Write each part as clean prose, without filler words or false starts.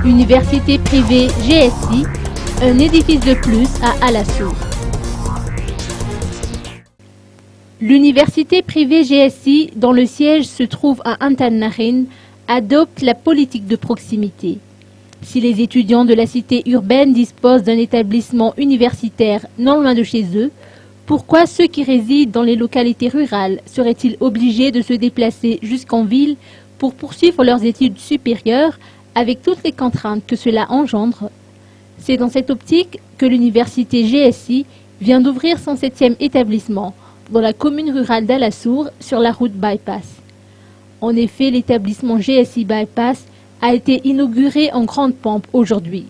Université privée GSI, un édifice de plus à Alassour. L'université privée GSI, dont le siège se trouve à Antan-Nakhine, adopte la politique de proximité. Si les étudiants de la cité urbaine disposent d'un établissement universitaire non loin de chez eux, pourquoi ceux qui résident dans les localités rurales seraient-ils obligés de se déplacer jusqu'en ville pour poursuivre leurs études supérieures avec toutes les contraintes que cela engendre? C'est dans cette optique que l'université GSI vient d'ouvrir son 7e établissement dans la commune rurale d'Alassour sur la route Bypass. En effet, l'établissement GSI Bypass a été inauguré en grande pompe aujourd'hui.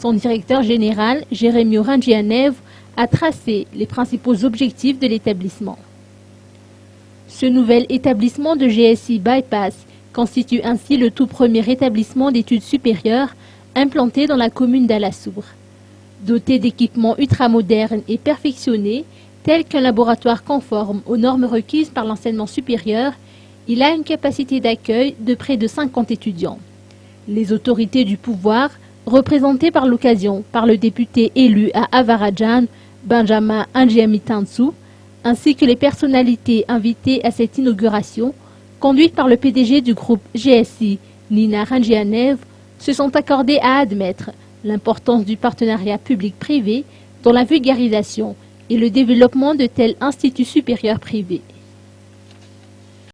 Son directeur général, Jérémy Orangianev, a tracé les principaux objectifs de l'établissement. Ce nouvel établissement de GSI Bypass constitue ainsi le tout premier établissement d'études supérieures implanté dans la commune d'Alassour. Doté d'équipements ultramodernes et perfectionnés, tels qu'un laboratoire conforme aux normes requises par l'enseignement supérieur, il a une capacité d'accueil de près de 50 étudiants. Les autorités du pouvoir, représentées par l'occasion par le député élu à Avaradjan, Benjamin Andjiamitansu, ainsi que les personnalités invitées à cette inauguration, conduites par le PDG du groupe GSI, Nina Rangianev, se sont accordées à admettre l'importance du partenariat public-privé dans la vulgarisation et le développement de tels instituts supérieurs privés.